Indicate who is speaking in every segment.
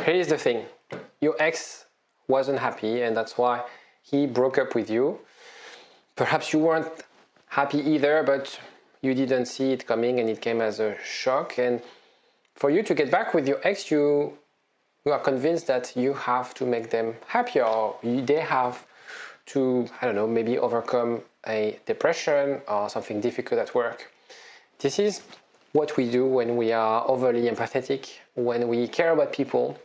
Speaker 1: here's the thing. Your ex wasn't happy, and that's why he broke up with you. Perhaps you weren't happy either, but you didn't see it coming and it came as a shock. And for you to get back with your ex, you are convinced that you have to make them happier, or they have to, I don't know, maybe overcome a depression or something difficult at work. This is what we do when we are overly empathetic, when we care about people.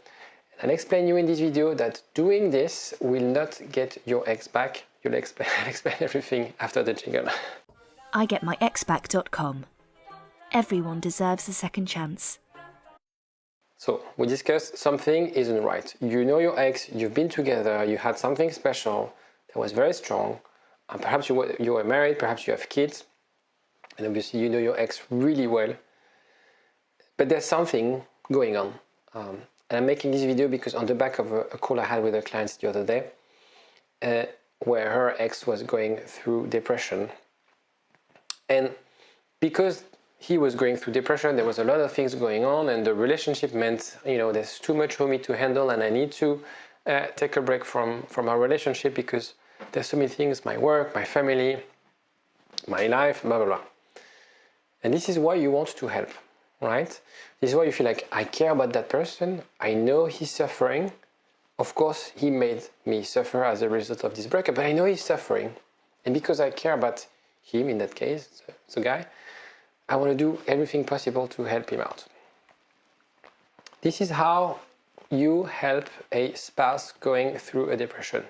Speaker 1: I'll explain you in this video that doing this will not get your ex back. You'll explain everything after the jingle.
Speaker 2: IGetMyExBack.com. Everyone deserves a second chance.
Speaker 1: So we discussed something isn't right. You know your ex, you've been together, you had something special that was very strong. Perhaps you were married, perhaps you have kids, and obviously you know your ex really well. But there's something going on. And I'm making this video because on the back of a call I had with a client the other day, where her ex was going through depression. And because he was going through depression, there was a lot of things going on, and the relationship meant, there's too much for me to handle, and I need to take a break from our relationship because there's so many things, my work, my family, my life, blah, blah, blah. And this is why you want to help, right? This is why you feel like, I care about that person, I know he's suffering. Of course, he made me suffer as a result of this breakup, but I know he's suffering. And because I care about him, in that case, the guy, I want to do everything possible to help him out. This is how you help a spouse going through a depression.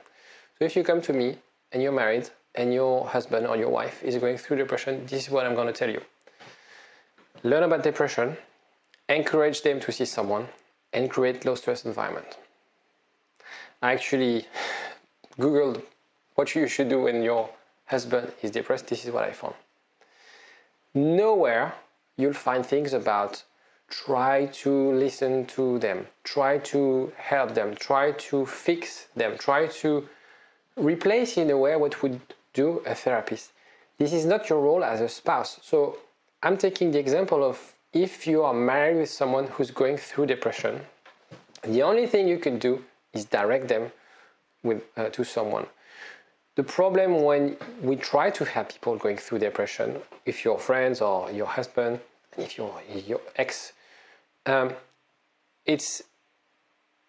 Speaker 1: So if you come to me and you're married and your husband or your wife is going through depression, this is what I'm going to tell you. Learn about depression, encourage them to see someone, and create low stress environment. I actually Googled what you should do when your husband is depressed. This is what I found. Nowhere you'll find things about try to listen to them, try to help them, try to fix them, try to replace in a way what would do a therapist. This is not your role as a spouse. So I'm taking the example of if you are married with someone who's going through depression, the only thing you can do is direct them to someone. The problem when we try to help people going through depression, if you're friends or your husband, and if you're your ex, it's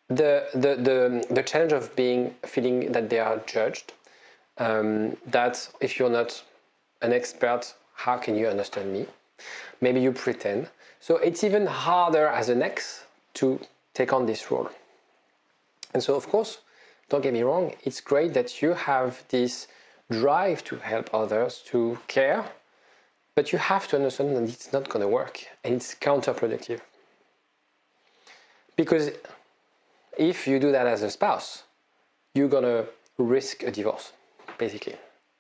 Speaker 1: the challenge of feeling that they are judged. That if you're not an expert, how can you understand me? Maybe you pretend. So it's even harder as an ex to take on this role. And so, of course, don't get me wrong, it's great that you have this drive to help others, to care, but you have to understand that it's not going to work and it's counterproductive. Because if you do that as a spouse, you're going to risk a divorce, basically.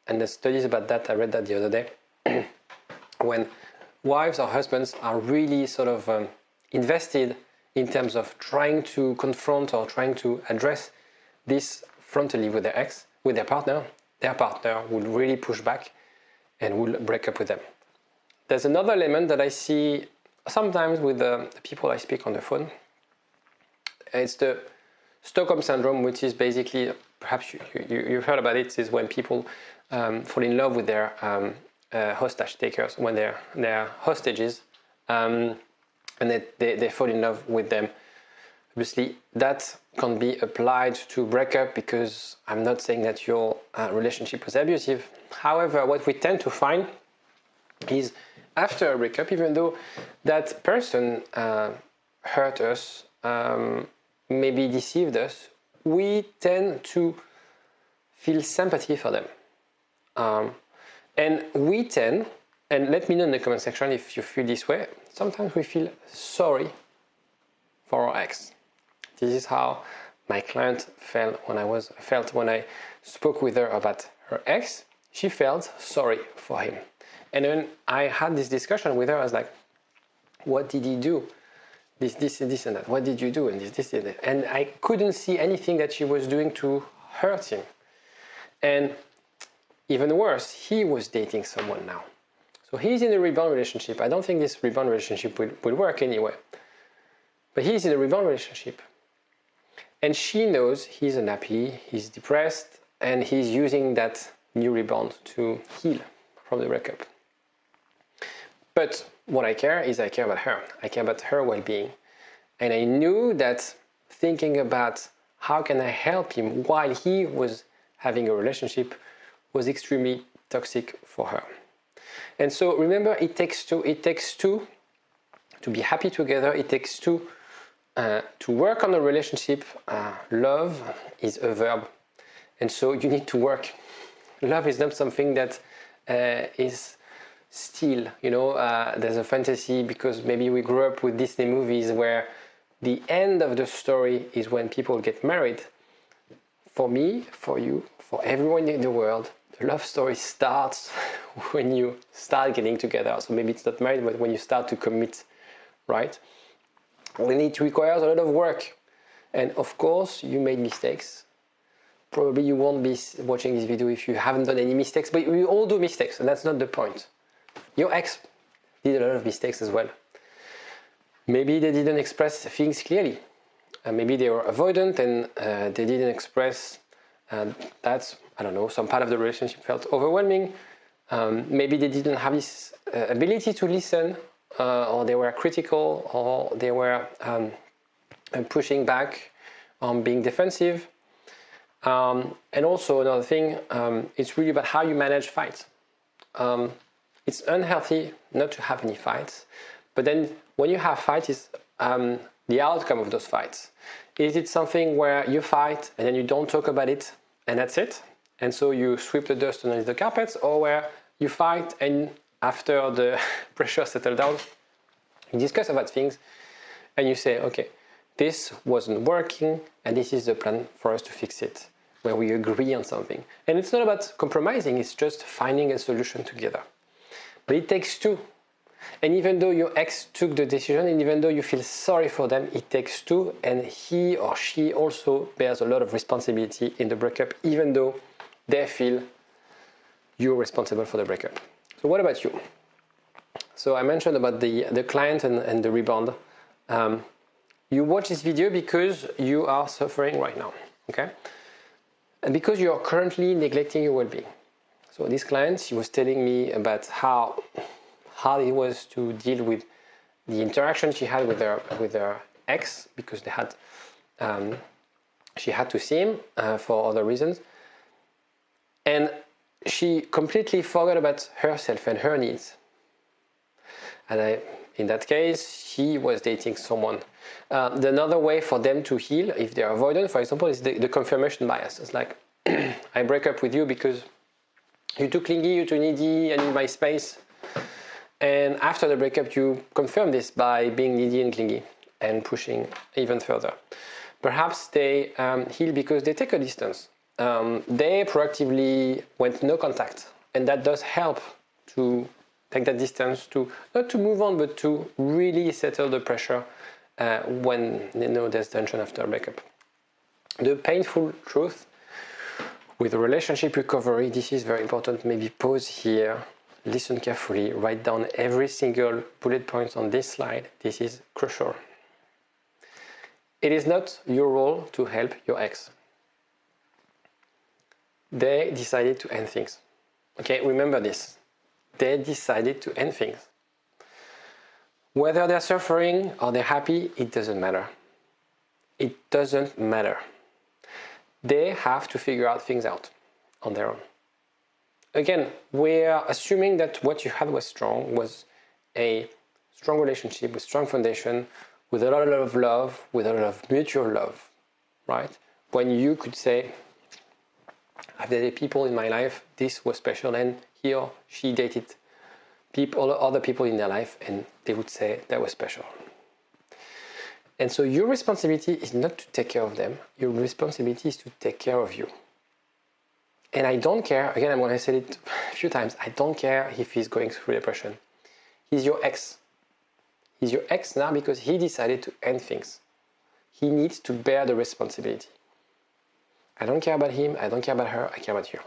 Speaker 1: And the studies about that, I read that the other day, when wives or husbands are really sort of invested in terms of trying to confront or trying to address this frontally with their partner will really push back and will break up with them. There's another element that I see sometimes with the people I speak on the phone. It's the Stockholm syndrome, which is basically, perhaps you've heard about it, is when people fall in love with their hostage takers, when they're hostages, and they fall in love with them. Obviously, that can be applied to breakup because I'm not saying that your relationship was abusive. However, what we tend to find is after a breakup, even though that person hurt us, maybe deceived us, we tend to feel sympathy for them. And we tend, and let me know in the comment section if you feel this way, sometimes we feel sorry for our ex. This is how my client felt when I spoke with her about her ex. She felt sorry for him. And when I had this discussion with her, I was like, what did he do? This and that. What did you do? And this and that. And I couldn't see anything that she was doing to hurt him. And even worse, he was dating someone now. So he's in a rebound relationship. I don't think this rebound relationship will work anyway. But he's in a rebound relationship. And she knows he's unhappy, he's depressed, and he's using that new rebound to heal from the breakup. But what I care about her. I care about her well-being. And I knew that thinking about how can I help him while he was having a relationship was extremely toxic for her. And so remember, it takes two to be happy together. It takes two to work on a relationship. Love is a verb. And so you need to work. Love is not something that is still, there's a fantasy because maybe we grew up with Disney movies where the end of the story is when people get married. For me, for you, for everyone in the world, the love story starts when you start getting together. So maybe it's not married, but when you start to commit, right? And it requires a lot of work. And of course, you made mistakes. Probably you won't be watching this video if you haven't done any mistakes, but we all do mistakes, and that's not the point. Your ex did a lot of mistakes as well. Maybe they didn't express things clearly. Maybe they were avoidant and they didn't express that, I don't know, some part of the relationship felt overwhelming. Maybe they didn't have this ability to listen, or they were critical, or they were pushing back on being defensive. And also another thing, it's really about how you manage fights. It's unhealthy not to have any fights, but then when you have fights, it's the outcome of those fights. Is it something where you fight and then you don't talk about it and that's it? And so you sweep the dust underneath the carpets, or where you fight and after the pressure settles down, you discuss about things and you say, okay, this wasn't working and this is the plan for us to fix it, where we agree on something. And it's not about compromising, it's just finding a solution together. But it takes two. And even though your ex took the decision, and even though you feel sorry for them, it takes two, and he or she also bears a lot of responsibility in the breakup, even though they feel you're responsible for the breakup. So what about you? So I mentioned about the client and the rebound. You watch this video because you are suffering right now, okay? And because you are currently neglecting your well-being. So this client, she was telling me about how hard it was to deal with the interaction she had with her ex, because they had she had to see him for other reasons, and she completely forgot about herself and her needs. And in that case, he was dating someone. Another way for them to heal, if they're avoidant, for example, is the confirmation bias. It's like, I break up with you because you're too clingy, you're too needy, I need my space. And after the breakup, you confirm this by being needy and clingy and pushing even further. Perhaps they heal because they take a distance. They proactively went no contact, and that does help to take that distance, to not to move on, but to really settle the pressure when there's tension after a breakup. The painful truth with relationship recovery, this is very important. Maybe pause here. Listen carefully, write down every single bullet point on this slide. This is crucial. It is not your role to help your ex. They decided to end things. Okay, remember this. They decided to end things. Whether they're suffering or they're happy, it doesn't matter. It doesn't matter. They have to figure out things out on their own. Again, we're assuming that what you had was strong, was a strong relationship with strong foundation, with a lot of love, with a lot of mutual love, right? When you could say, I've dated people in my life, this was special, and he or she dated other people in their life, and they would say that was special. And so your responsibility is not to take care of them, your responsibility is to take care of you. And I don't care, again, I'm going to say it a few times, I don't care if he's going through depression. He's your ex. He's your ex now because he decided to end things. He needs to bear the responsibility. I don't care about him, I don't care about her, I care about you.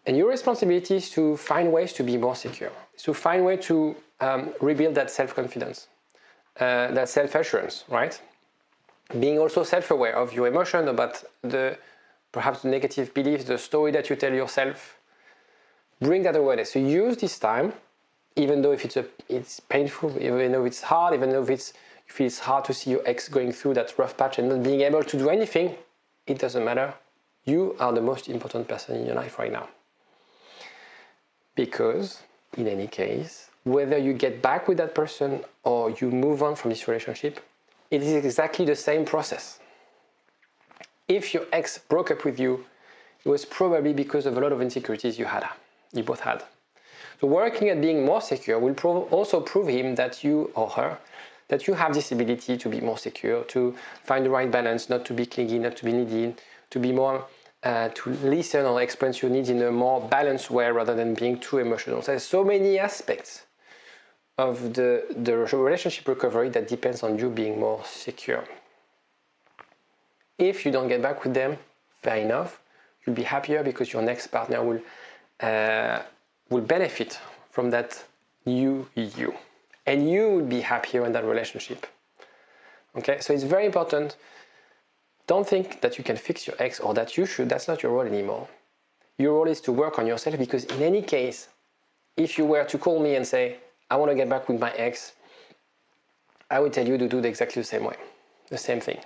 Speaker 1: And your responsibility is to find ways to be more secure, to find ways to rebuild that self-confidence, that self-assurance, right? Being also self-aware of your emotion, about perhaps the negative beliefs, the story that you tell yourself. Bring that awareness. So use this time, even though if it's painful, even though it's hard, even though you feel it's hard to see your ex going through that rough patch and not being able to do anything, it doesn't matter. You are the most important person in your life right now. Because, in any case, whether you get back with that person or you move on from this relationship, it is exactly the same process. If your ex broke up with you, it was probably because of a lot of insecurities you both had. So working at being more secure will also prove him that you or her, that you have this ability to be more secure, to find the right balance, not to be clingy, not to be needy, to be more, to listen or express your needs in a more balanced way rather than being too emotional. So there's so many aspects of the relationship recovery that depends on you being more secure. If you don't get back with them, fair enough. You'll be happier because your next partner will benefit from that new you. And you will be happier in that relationship. Okay, so it's very important. Don't think that you can fix your ex or that you should. That's not your role anymore. Your role is to work on yourself, because in any case, if you were to call me and say, I want to get back with my ex, I would tell you to do exactly the same way, the same thing.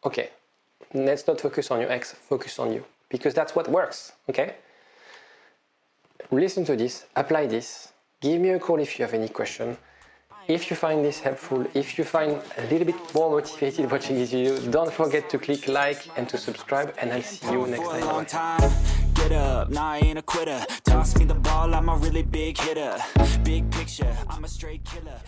Speaker 1: Okay, let's not focus on your ex, focus on you, because that's what works, okay? Listen to this, apply this, give me a call if you have any question. If you find this helpful, if you find a little bit more motivated watching this video, don't forget to click like and to subscribe, and I'll see you next time.
Speaker 3: Get up, nah, I ain't a quitter. Toss me the ball, I'm a really big hitter. Big picture, I'm a straight killer.